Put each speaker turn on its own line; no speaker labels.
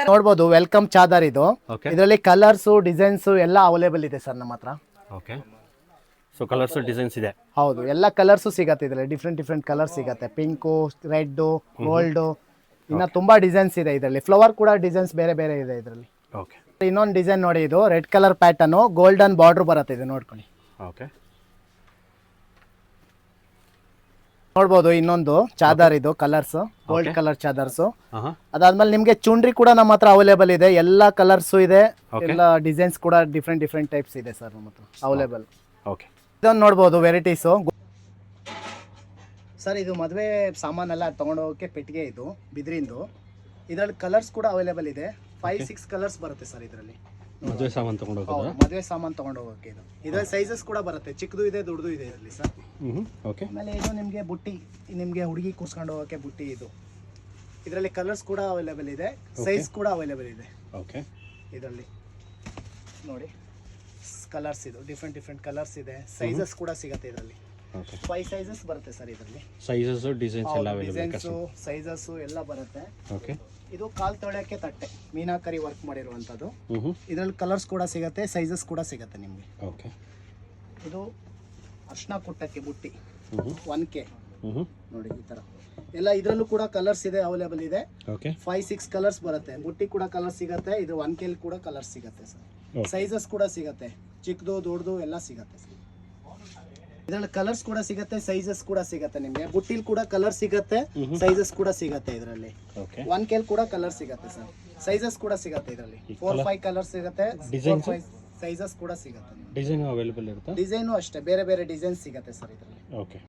ನೋಡಬಹುದು ವೆಲ್ಕಮ್ ಚಾದರ್ ಇದು.
ಓಕೆ
ಇದರಲ್ಲಿ ಕಲರ್ಸ್ ಡಿಸೈನ್ಸ್ ಎಲ್ಲ ಅವೈಲೇಬಲ್ ಇದೆ ಸರ್ ನಮ್ಮ ಹತ್ರ.
ಓಕೆ ಸೊ ಕಲರ್ಸ್ ಡಿಸೈನ್ಸ್ ಇದೆ.
ಹೌದು, ಎಲ್ಲ ಕಲರ್ಸ್ ಸಿಗತ್ತೆ ಇದರಲ್ಲಿ. ಡಿಫ್ರೆಂಟ್ ಕಲರ್ ಸಿಗತ್ತೆ. ಪಿಂಕು, ರೆಡ್, ಗೋಲ್ಡ್, ಇನ್ನ ತುಂಬಾ ಡಿಸೈನ್ಸ್ ಇದೆ ಇದರಲ್ಲಿ. ಫ್ಲವರ್ ಕೂಡ ಡಿಸೈನ್ಸ್ ಬೇರೆ ಬೇರೆ ಇದೆ ಇದರಲ್ಲಿ.
ಓಕೆ
ಇನ್ನೊಂದು ಡಿಸೈನ್ ನೋಡಿ, ಇದು red colour pattern, golden border ಬರುತ್ತೆ ಇದು, ನೋಡ್ಕೊಳ್ಳಿ.
ಓಕೆ
ನೋಡ್ಬೋದು ಇನ್ನೊಂದು ಚಾದರ್ ಇದು, ಕಲರ್ಸ್ ಗೋಲ್ಡ್ ಕಲರ್ ಚಾದರ್ಸ್.
ಹಾಂ
ಅದಾದ್ಮೇಲೆ ನಿಮ್ಗೆ ಚುಂಡ್ರಿ ಕೂಡ ನಮ್ಮ ಹತ್ರ ಅವೈಲೇಬಲ್ ಇದೆ. ಎಲ್ಲ ಕಲರ್ಸ್ ಇದೆ, ಎಲ್ಲ ಡಿಸೈನ್ಸ್ ಕೂಡ ಡಿಫ್ರೆಂಟ್ ಟೈಪ್ಸ್ ಇದೆ ಸರ್ ನಮ್ಮ ಹತ್ರ ಅವೈಲೇಬಲ್.
ಓಕೆ
ಇದೊಂದು ನೋಡ್ಬೋದು ವೆರೈಟೀಸು ಸರ್. ಇದು ಮದುವೆ ಸಾಮಾನೆಲ್ಲ ತಗೊಂಡು ಹೋಗೋಕ್ಕೆ ಪೆಟ್ಟಿಗೆ, ಇದು ಬಿದ್ರಿಂದು. ಇದರಲ್ಲಿ ಕಲರ್ಸ್ ಕೂಡ ಅವೈಲೇಬಲ್ ಇದೆ. 5-6 ಕಲರ್ಸ್ ಬರುತ್ತೆ ಸರ್ ಇದರಲ್ಲಿ.
ಮದುವೆ ಸಾಮಾನು ತಗೊಂಡು ಹೋಗೋದು.
ಮದುವೆ ಸಾಮಾನು ತಗೊಂಡು ಹೋಗೋಕ್ಕೆ ಇದು. ಇದರಲ್ಲಿ ಸೈಜಸ್ ಕೂಡ ಬರುತ್ತೆ, ಚಿಕ್ಕದು ಇದೆ, ದೊಡ್ಡದು ಇದೆ ಇದರಲ್ಲಿ ಸರ್.
ಓಕೆ
ಆಮೇಲೆ ಇದು ನಿಮಗೆ ಬುಟ್ಟಿ, ನಿಮಗೆ ಹುಡುಗಿ ಕೂರ್ಸ್ಕೊಂಡು ಹೋಗೋಕ್ಕೆ ಬುಟ್ಟಿ ಇದು. ಇದರಲ್ಲಿ ಕಲರ್ಸ್ ಕೂಡ ಅವೈಲೇಬಲ್ ಇದೆ, ಸೈಜ್ ಕೂಡ ಅವೈಲೇಬಲ್ ಇದೆ.
ಓಕೆ
ಇದರಲ್ಲಿ ನೋಡಿ ಕಲರ್ಸ್, ಇದು ಡಿಫ್ರೆಂಟ್ ಕಲರ್ಸ್ ಇದೆ. ಸೈಜಸ್ ಕೂಡ ಸಿಗುತ್ತೆ ಇದರಲ್ಲಿ. 5 ಸೈಜಸ್ ಬರುತ್ತೆ ಸರ್ ಇದರಲ್ಲಿ.
ಸೈಜಸ್ ಡಿಸೈನ್ಸ್ ಎಲ್ಲ
ಡಿಸೈನ್ಸ್ ಸೈಜಸ್ ಎಲ್ಲ ಬರುತ್ತೆ.
ಓಕೆ
ಇದು ಕಾಲ್ ತೊಳೆಯೋಕ್ಕೆ ತಟ್ಟೆ, ಮೀನಾಕರಿ ವರ್ಕ್ ಮಾಡಿರುವಂಥದ್ದು. ಇದರಲ್ಲಿ ಕಲರ್ಸ್ ಕೂಡ ಸಿಗುತ್ತೆ, ಸೈಜಸ್ ಕೂಡ ಸಿಗುತ್ತೆ ನಿಮಗೆ.
ಓಕೆ
ಇದು ಅರ್ಶಿನ ಕುಟ್ಟಕ್ಕೆ ಬುಟ್ಟಿ 1K ನೋಡಿ, ಈ ಥರ ಎಲ್ಲ. ಇದರಲ್ಲೂ ಕೂಡ ಕಲರ್ಸ್ ಇದೆ, ಅವೈಲೇಬಲ್ ಇದೆ.
ಓಕೆ
5-6 ಕಲರ್ಸ್ ಬರುತ್ತೆ. ಬುಟ್ಟಿ ಕೂಡ ಕಲರ್ ಸಿಗುತ್ತೆ. ಇದು 1K ಕೂಡ ಕಲರ್ಸ್ ಸಿಗುತ್ತೆ ಸರ್. ಸೈಜಸ್ ಕೂಡ ಸಿಗುತ್ತೆ, ಚಿಕ್ಕದು ದೊಡ್ಡದು ಎಲ್ಲ ಸಿಗುತ್ತೆ ಸರ್. ಇದರಲ್ಲಿ ಕಲರ್ಸ್ ಕೂಡ ಸಿಗುತ್ತೆ, ಸೈಜಸ್ ಕೂಡ ಸಿಗುತ್ತೆ ನಿಮಗೆ. ಬುಟ್ಟಿಲ್ ಕೂಡ ಕಲರ್ ಸಿಗುತ್ತೆ, ಸೈಜಸ್ ಕೂಡ ಸಿಗುತ್ತೆ ಇದರಲ್ಲಿ. 1K ಕೂಡ ಕಲರ್ ಸಿಗುತ್ತೆ ಸರ್. ಸೈಜಸ್ ಕೂಡ ಸಿಗುತ್ತೆ ಇದರಲ್ಲಿ. 4-5 ಕಲರ್ ಸಿಗುತ್ತೆ, 4-5 ಸೈಜಸ್ ಕೂಡ ಸಿಗುತ್ತೆ.
ಡಿಸೈನ್ ಅವೈಲೇಬಲ್ ಇರುತ್ತೆ.
ಡಿಸೈನು ಅಷ್ಟೇ ಬೇರೆ ಬೇರೆ ಡಿಸೈನ್ ಸಿಗುತ್ತೆ ಸರ್ ಇದರಲ್ಲಿ.
ಓಕೆ